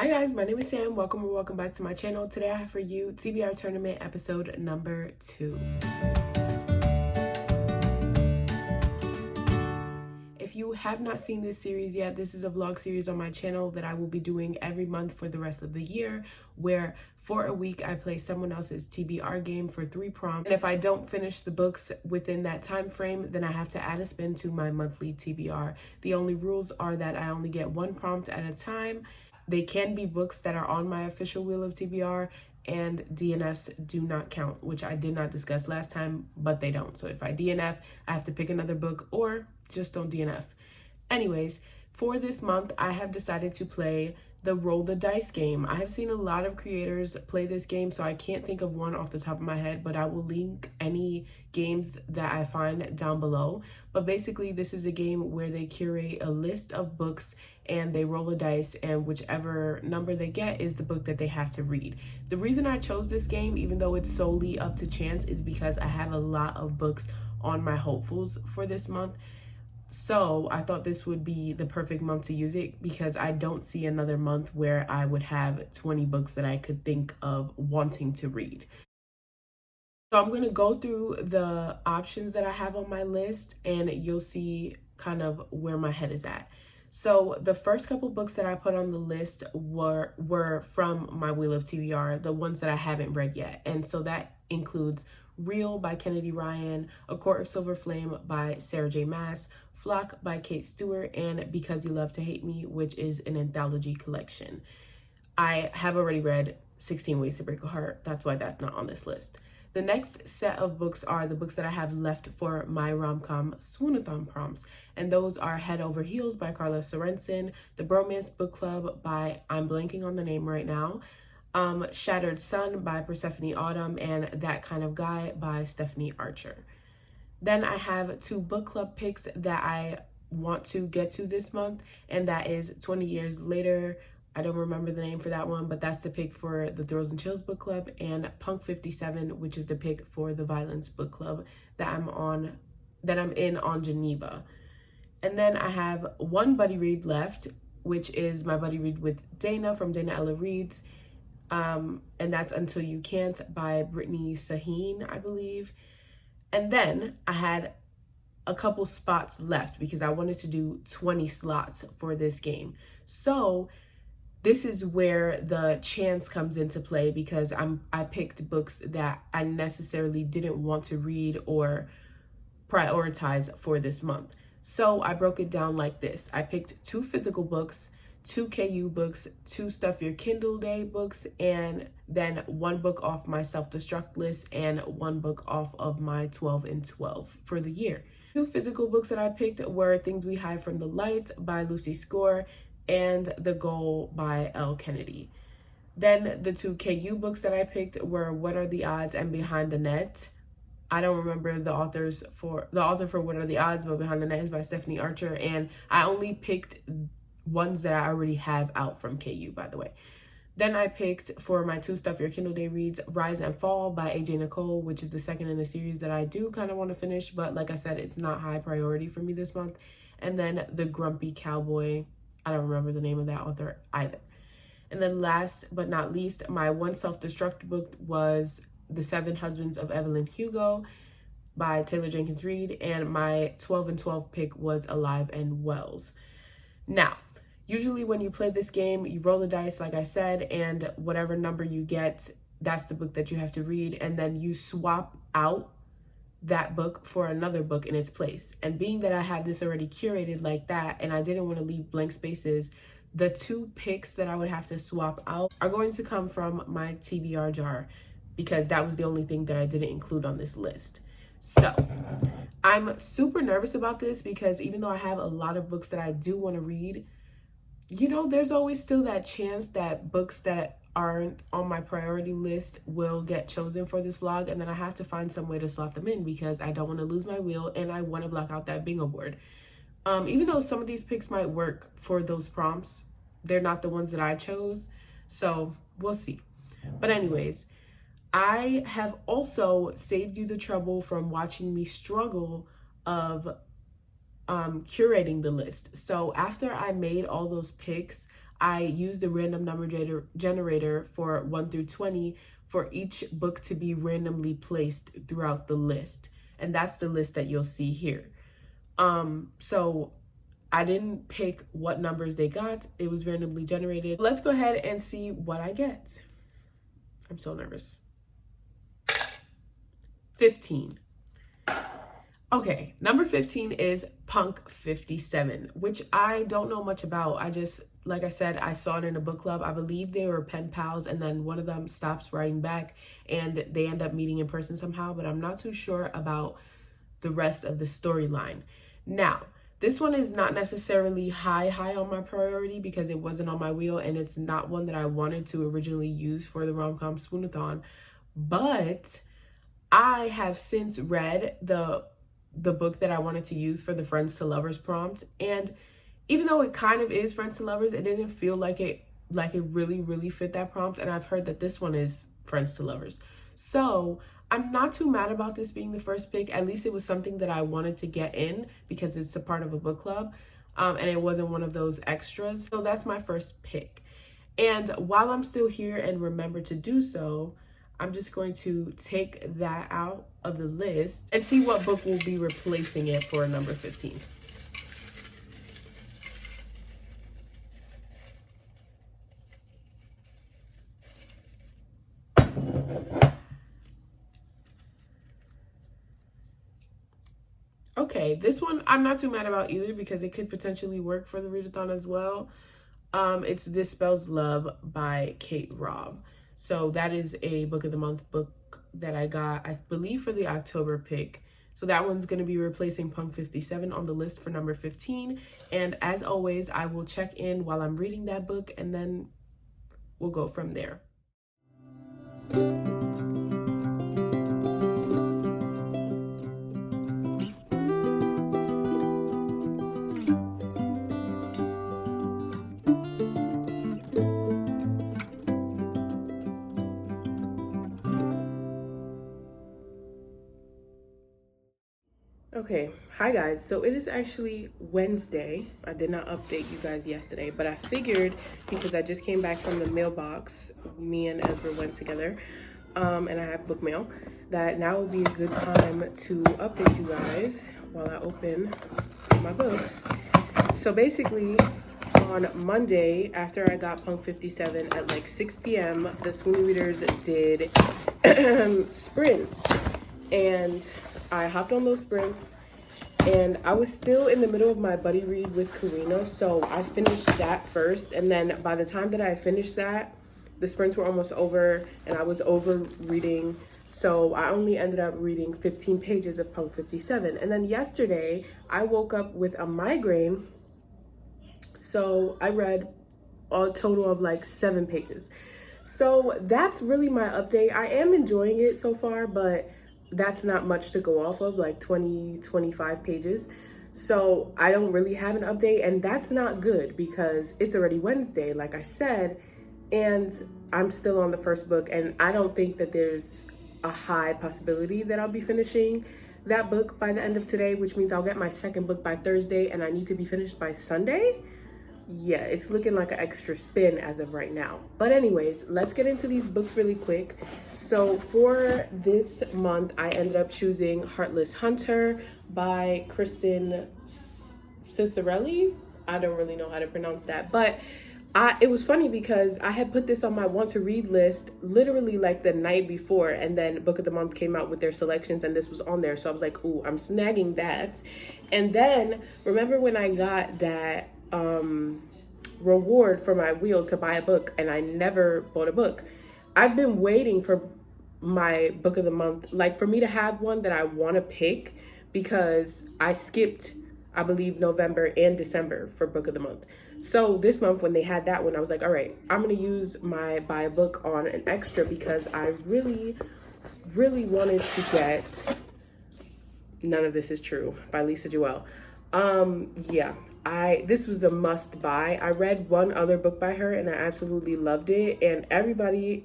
Hi guys, my name is Sam. Welcome or welcome back to my channel. Today I have for you TBR Tournament episode number 2. If you have not seen this series yet, this is a vlog series on my channel that I will be doing every month for the rest of the year, where for a week I play someone else's TBR game for 3 prompts. And if I don't finish the books within that time frame, then I have to add a spin to my monthly TBR. The only rules are that I only get 1 prompt at a time. They can be books that are on my official wheel of TBR, and DNFs do not count, which I did not discuss last time, but they don't. So if I DNF, I have to pick another book or just don't DNF. Anyways, for this month, I have decided to play the roll the dice game. I have seen a lot of creators play this game, so I can't think of one off the top of my head, but I will link any games that I find down below. But basically, this is a game where they curate a list of books and they roll a dice, and whichever number they get is the book that they have to read. The reason I chose this game, even though it's solely up to chance, is because I have a lot of books on my hopefuls for this month. So I thought this would be the perfect month to use it, because I don't see another month where I would have 20 books that I could think of wanting to read. So I'm going to go through the options that I have on my list, and you'll see kind of where my head is at. So the first couple books that I put on the list were from my Wheel of TBR, the ones that I haven't read yet. And so that includes Real by Kennedy Ryan, A Court of Silver Flame by Sarah J. Maas, Flock by Kate Stewart, and Because You Love to Hate Me, which is an anthology collection. I have already read 16 Ways to Break a Heart. That's why that's not on this list. The next set of books are the books that I have left for my rom-com Swoonathon prompts, and those are Head Over Heels by Carla Sorensen, The Bromance Book Club by, I'm blanking on the name right now, Shattered Sun by Persephone Autumn, and That Kind of Guy by Stephanie Archer. Then I have 2 book club picks that I want to get to this month, and that is 20 Years Later. I don't remember the name for that one, but that's the pick for the Thrills and Chills book club, and Punk 57, which is the pick for the Violence book club that I'm in on Geneva. And then I have 1 buddy read left, which is my buddy read with Dana from Dana Ella Reads. And that's Until You Can't by Brittany Saheen, I believe. And then I had a couple spots left because I wanted to do 20 slots for this game. So this is where the chance comes into play, because I picked books that I necessarily didn't want to read or prioritize for this month. So I broke it down like this. I picked 2 physical books, 2 KU books, 2 Stuff Your Kindle Day books, and then 1 book off my self-destruct list and 1 book off of my 12 and 12 for the year. 2 physical books that I picked were Things We Hide from the Light by Lucy Score and The Goal by Elle Kennedy. Then the 2 KU books that I picked were What Are the Odds and Behind the Net. I don't remember the author for What Are the Odds, but Behind the Net is by Stephanie Archer, and I only picked ones that I already have out from KU, by the way. Then I picked for my 2 Stuff Your Kindle Day reads Rise and Fall by AJ Nicole, which is the second in a series that I do kind of want to finish, but like I said, it's not high priority for me this month. And then The Grumpy Cowboy. I don't remember the name of that author either. And then last but not least, my 1 self-destruct book was The 7 Husbands of Evelyn Hugo by Taylor Jenkins Reid, and my 12 and 12 pick was Alive and Wells. Now, usually when you play this game, you roll the dice, like I said, and whatever number you get, that's the book that you have to read, and then you swap out that book for another book in its place. And being that I have this already curated like that, and I didn't want to leave blank spaces, the 2 picks that I would have to swap out are going to come from my TBR jar, because that was the only thing that I didn't include on this list. So I'm super nervous about this, because even though I have a lot of books that I do want to read, you know, there's always still that chance that books that aren't on my priority list will get chosen for this vlog, and then I have to find some way to slot them in, because I don't want to lose my wheel and I want to block out that bingo board. Even though some of these picks might work for those prompts, they're not the ones that I chose, so we'll see. But anyways, I have also saved you the trouble from watching me struggle of curating the list. So after I made all those picks, I used a random number generator for 1 through 20 for each book to be randomly placed throughout the list. And that's the list that you'll see here. So I didn't pick what numbers they got. It was randomly generated. Let's go ahead and see what I get. I'm so nervous. 15. Okay, number 15 is Punk 57, which I don't know much about. I just, like I said, I saw it in a book club. I believe they were pen pals, and then one of them stops writing back and they end up meeting in person somehow, but I'm not too sure about the rest of the storyline. Now, this one is not necessarily high on my priority because it wasn't on my wheel, and it's not one that I wanted to originally use for the rom-com spoonathon, but I have since read the book that I wanted to use for the Friends to Lovers prompt, and even though it kind of is Friends to Lovers, it didn't feel like it really fit that prompt, and I've heard that this one is Friends to Lovers. So I'm not too mad about this being the first pick. At least it was something that I wanted to get in because it's a part of a book club, and it wasn't one of those extras. So that's my first pick. And while I'm still here and remember to do so, I'm just going to take that out of the list and see what book will be replacing it for number 15. Okay, this one I'm not too mad about either because it could potentially work for the readathon as well. It's This Spells Love by Kate Robb. So that is a book of the month book that I got, I believe, for the October pick. So that one's going to be replacing Punk 57 on the list for number 15. And as always, I will check in while I'm reading that book and then we'll go from there. Okay, hi guys. So it is actually Wednesday. I did not update you guys yesterday, but I figured because I just came back from the mailbox, me and Ezra went together, and I have book mail, that now would be a good time to update you guys while I open my books. So basically, on Monday, after I got Punk 57 at like 6 p.m., the Swoonie Readers did sprints, and I hopped on those sprints, and I was still in the middle of my buddy read with Karina, so I finished that first, and then by the time that I finished that, the sprints were almost over, and I was over reading, so I only ended up reading 15 pages of Punk 57, and then yesterday, I woke up with a migraine, so I read a total of like 7 pages. So that's really my update. I am enjoying it so far, but that's not much to go off of, like 25 pages. So I don't really have an update, and that's not good because it's already Wednesday, like I said, and I'm still on the first book, and I don't think that there's a high possibility that I'll be finishing that book by the end of today, which means I'll get my second book by Thursday, and I need to be finished by Sunday. Yeah, it's looking like an extra spin as of right now. But anyways, let's get into these books really quick. So for this month, I ended up choosing Heartless Hunter by Kristen Cicerelli. I don't really know how to pronounce that, but it was funny because I had put this on my want to read list literally like the night before, and then Book of the Month came out with their selections and this was on there. So I was like, ooh, I'm snagging that. And then remember when I got that reward for my wheel to buy a book, and I never bought a book. I've been waiting for my Book of the Month, like for me to have one that I want to pick, because I skipped, I believe, November and December for Book of the Month. So this month when they had that one, I was like, all right, I'm going to use my buy a book on an extra because I really wanted to get None of This Is True by Lisa Joelle. Yeah, this was a must buy. I read one other book by her and I absolutely loved it, and everybody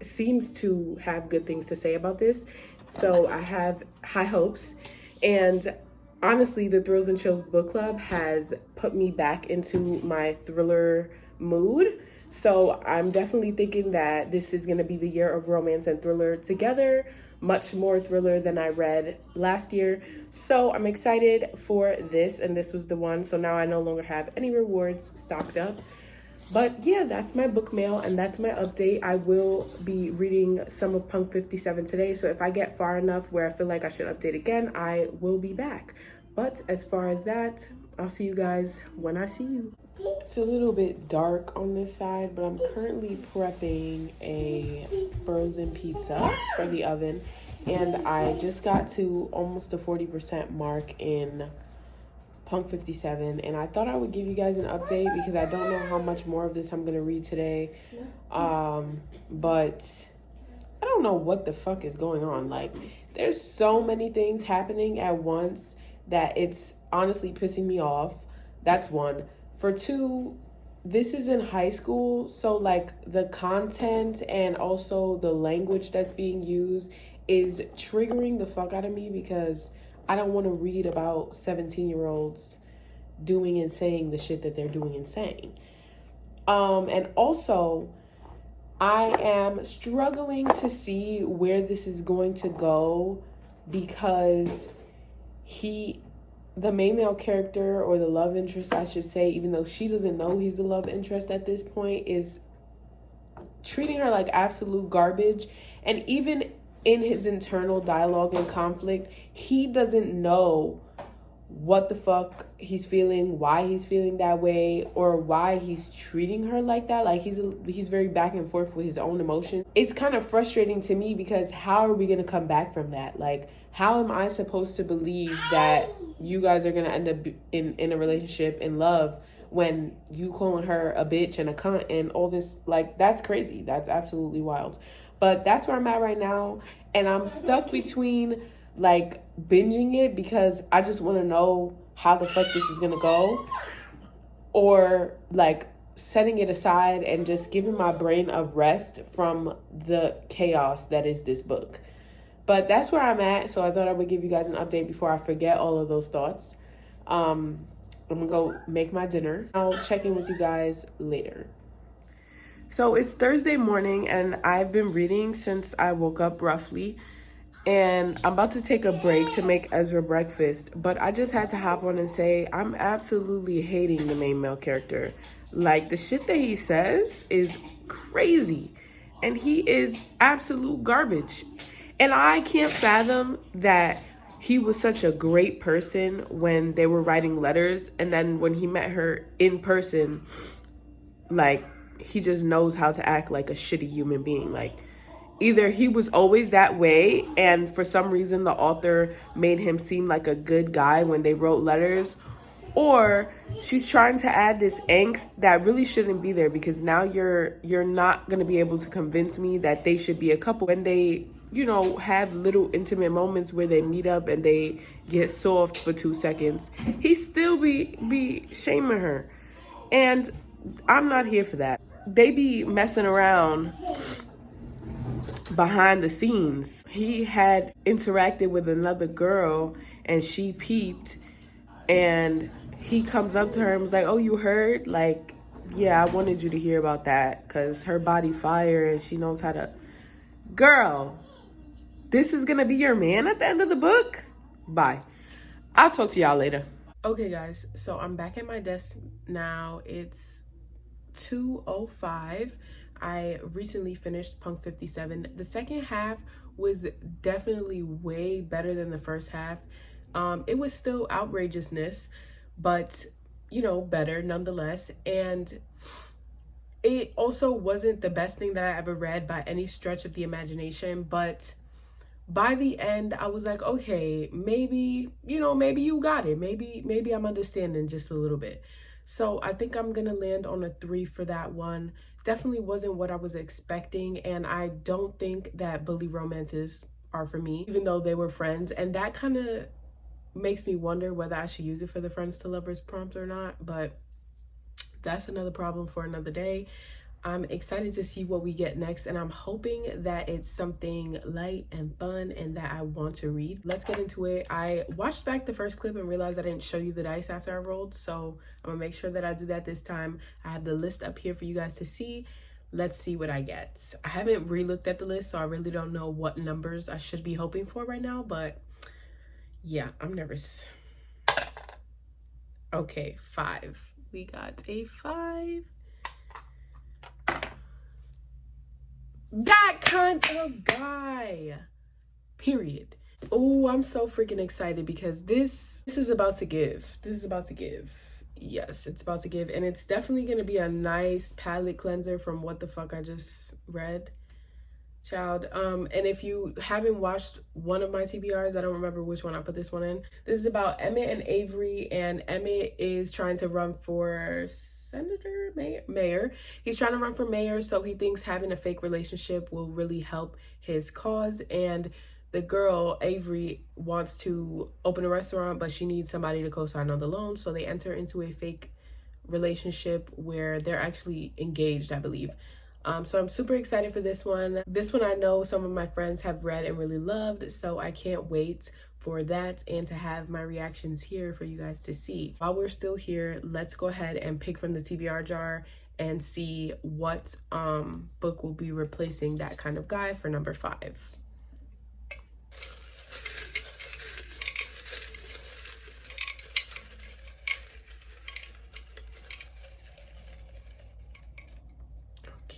seems to have good things to say about this, so I have high hopes. And honestly, the Thrills and Chills book club has put me back into my thriller mood. So I'm definitely thinking that this is going to be the year of romance and thriller together, much more thriller than I read last year. So I'm excited for this, and this was the one. So now I no longer have any rewards stocked up. But yeah, that's my book mail, and that's my update. I will be reading some of Punk 57 today, so if I get far enough where I feel like I should update again, I will be back. But as far as that, I'll see you guys when I see you. It's a little bit dark on this side, but I'm currently prepping a frozen pizza for the oven, and I just got to almost the 40% mark in Punk 57, and I thought I would give you guys an update because I don't know how much more of this I'm gonna read today, but I don't know what the fuck is going on. Like, there's so many things happening at once that it's honestly pissing me off. That's one. For two, this is in high school, so like the content and also the language that's being used is triggering the fuck out of me because I don't want to read about 17-year-olds doing and saying the shit that they're doing and saying. And also, I am struggling to see where this is going to go because the main male character, or the love interest, I should say, even though she doesn't know he's the love interest at this point, is treating her like absolute garbage. And even in his internal dialogue and conflict, he doesn't know what the fuck he's feeling, why he's feeling that way, or why he's treating her like that. Like, he's very back and forth with his own emotions. It's kind of frustrating to me because how are we going to come back from that? Like, how am I supposed to believe that you guys are going to end up in a relationship, in love, when you calling her a bitch and a cunt and all this? Like, that's crazy. That's absolutely wild. But that's where I'm at right now. And I'm stuck between, like, binging it because I just want to know how the fuck this is going to go, or, like, setting it aside and just giving my brain a rest from the chaos that is this book. But that's where I'm at. So I thought I would give you guys an update before I forget all of those thoughts. I'm going to go make my dinner. I'll check in with you guys later. So it's Thursday morning, and I've been reading since I woke up roughly, and I'm about to take a break to make Ezra breakfast, but I just had to hop on and say I'm absolutely hating the main male character. Like, the shit that he says is crazy, and he is absolute garbage. And I can't fathom that he was such a great person when they were writing letters, and then when he met her in person, like, he just knows how to act like a shitty human being. Like, either he was always that way, and for some reason the author made him seem like a good guy when they wrote letters, or she's trying to add this angst that really shouldn't be there, because now you're not going to be able to convince me that they should be a couple when they, you know, have little intimate moments where they meet up and they get soft for 2 seconds. He still be shaming her, and I'm not here for that. They be messing around behind the scenes. He had interacted with another girl and she peeped, and he comes up to her and was like, "Oh, you heard? Like, yeah, I wanted you to hear about that because her body fire and she knows how to." Girl, this is gonna be your man at the end of the book? Bye. I'll talk to y'all later. Okay, guys, so I'm back at my desk now. It's 2:05. I recently finished Punk 57. The second half was definitely way better than the first half. It was still outrageousness, but, you know, better nonetheless. And it also wasn't the best thing that I ever read by any stretch of the imagination, but by the end I was like, okay, maybe, you know, maybe you got it. Maybe I'm understanding just a little bit. So I think I'm gonna land on a 3 for that one. Definitely wasn't what I was expecting, and I don't think that bully romances are for me, even though they were friends. And that kind of makes me wonder whether I should use it for the friends to lovers prompt or not, but that's another problem for another day. I'm excited to see what we get next, and I'm hoping that it's something light and fun and that I want to read. Let's get into it. I watched back the first clip and realized I didn't show you the dice after I rolled, so I'm gonna make sure that I do that this time. I have the list up here for you guys to see. Let's see what I get. I haven't re-looked at the list, so I really don't know what numbers I should be hoping for right now, but yeah, I'm nervous. Okay, 5. We got a 5. That kind of guy. Period. Oh, I'm so freaking excited because this is about to give. This is about to give. Yes, it's about to give, and it's definitely gonna be a nice palate cleanser from what the fuck I just read. Child. And if you haven't watched one of my TBRs, I don't remember which one I put this one in. This is about Emmett and Avery, and Emmett is trying to run for senator, mayor. He's trying to run for mayor, so he thinks having a fake relationship will really help his cause. And the girl, Avery, wants to open a restaurant, but she needs somebody to co-sign on the loan, so they enter into a fake relationship where they're actually engaged, I believe. So I'm super excited for this one. This one I know some of my friends have read and really loved, so I can't wait for that and to have my reactions here for you guys to see. While we're still here, let's go ahead and pick from the TBR jar and see what book will be replacing That Kind of Guy for number 5.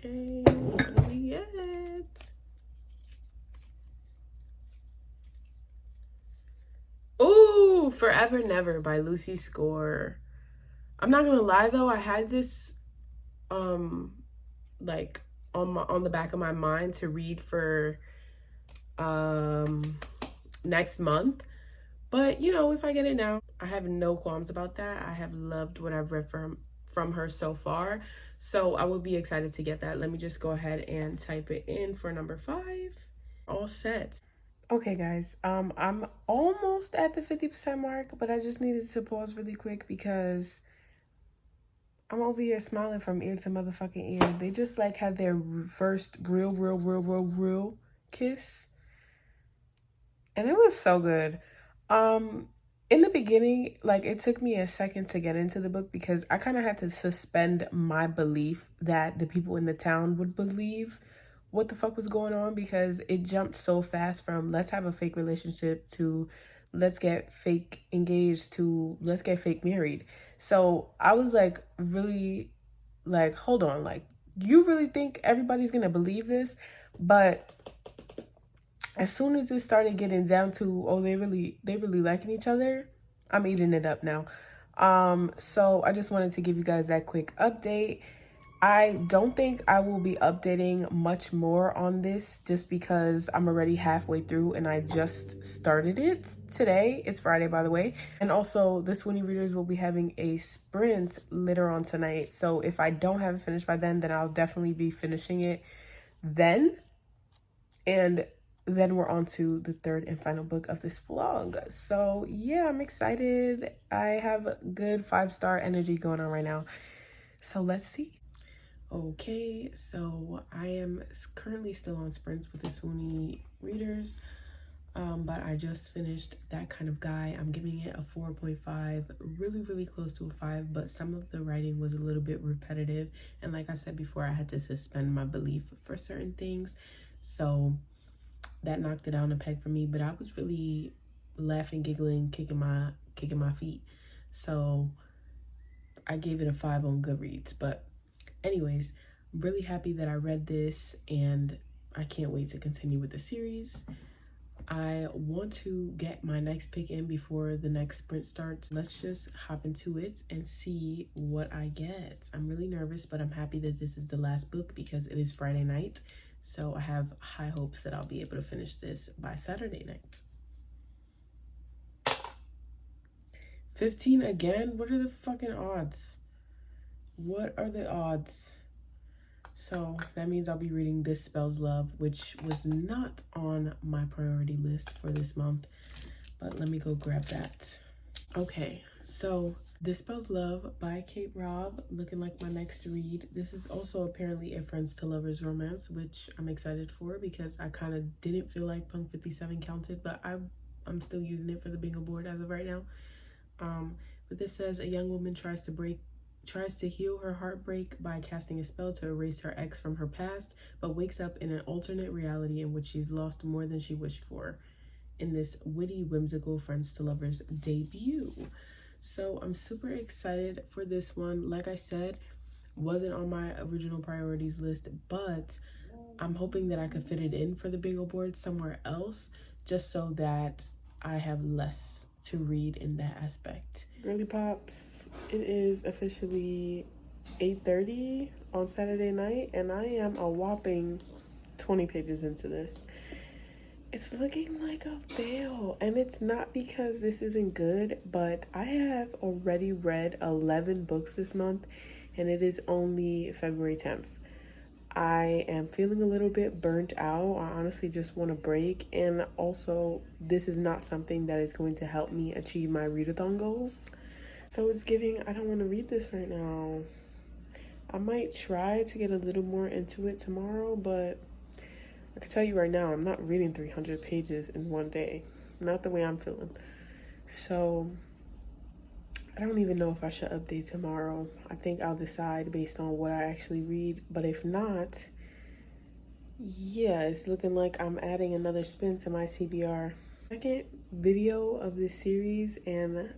Okay, what do we get? Ooh, Forever Never by Lucy Score. I'm not gonna lie though, I had this like on the back of my mind to read for next month. But you know, if I get it now, I have no qualms about that. I have loved what I've read from her so far. So I would be excited to get that. Let me just go ahead and type it in for number 5. All set. Okay guys, I'm almost at the 50% mark, but I just needed to pause really quick because I'm over here smiling from ear to motherfucking ear. They just like had their first real kiss. And it was so good. In the beginning, like it took me a second to get into the book because I kind of had to suspend my belief that the people in the town would believe what the fuck was going on, because it jumped so fast from let's have a fake relationship to let's get fake engaged to let's get fake married. So I was like really like, hold on, like you really think everybody's gonna believe this? But as soon as it started getting down to, oh, they really liking each other, I'm eating it up now. So I just wanted to give you guys that quick update. I don't think I will be updating much more on this just because I'm already halfway through and I just started it today. It's Friday, by the way. And also the Sweeney readers will be having a sprint later on tonight. So if I don't have it finished by then I'll definitely be finishing it then. And then we're on to the third and final book of this vlog. So yeah, I'm excited. I have good 5-star energy going on right now. So let's see. Okay, so I am currently still on sprints with the Sweeney readers, but I just finished That Kind of Guy. I'm giving it a 4.5, really close to a 5, but some of the writing was a little bit repetitive, and like I said before, I had to suspend my belief for certain things, so that knocked it down a peg for me. But I was really laughing, giggling, kicking my feet, so I gave it a 5 on Goodreads. But anyways, I'm really happy that I read this and I can't wait to continue with the series. I want to get my next pick in before the next sprint starts. Let's just hop into it and see what I get. I'm really nervous, but I'm happy that this is the last book because it is Friday night. So I have high hopes that I'll be able to finish this by Saturday night. 15 again? What are the fucking odds? What are the odds? So that means I'll be reading This Spells Love, which was not on my priority list for this month, but let me go grab that. Okay, so This Spells Love by Kate Robb, looking like my next read. This is also apparently a friends to lovers romance, which I'm excited for because I kind of didn't feel like Punk 57 counted, but I'm still using it for the bingo board as of right now. But this says a young woman tries to heal her heartbreak by casting a spell to erase her ex from her past, but wakes up in an alternate reality in which she's lost more than she wished for in this witty, whimsical friends to lovers debut. So I'm super excited for this one. Like I said, wasn't on my original priorities list, but I'm hoping that I could fit it in for the bingo board somewhere else, just so that I have less to read in that aspect. Girly Pops, it is officially 8:30 on Saturday night, and I am a whopping 20 pages into this. It's looking like a fail, and it's not because this isn't good, but I have already read 11 books this month, and it is only February 10th. I am feeling a little bit burnt out. I honestly just want a break, and also this is not something that is going to help me achieve my readathon goals. So it's giving, I don't want to read this right now. I might try to get a little more into it tomorrow, but I can tell you right now, I'm not reading 300 pages in one day. Not the way I'm feeling. So I don't even know if I should update tomorrow. I think I'll decide based on what I actually read. But if not, yeah, it's looking like I'm adding another spin to my TBR. Second video of this series, and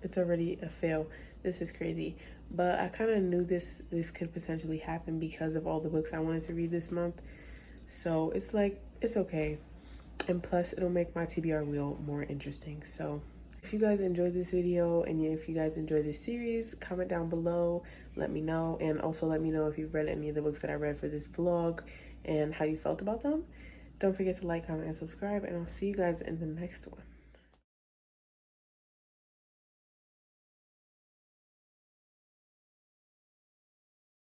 it's already a fail. This is crazy. But I kind of knew this could potentially happen because of all the books I wanted to read this month. So it's like, it's okay. And plus, it'll make my TBR wheel more interesting. So if you guys enjoyed this video and if you guys enjoyed this series, comment down below, let me know. And also let me know if you've read any of the books that I read for this vlog and how you felt about them. Don't forget to like, comment, and subscribe. And I'll see you guys in the next one.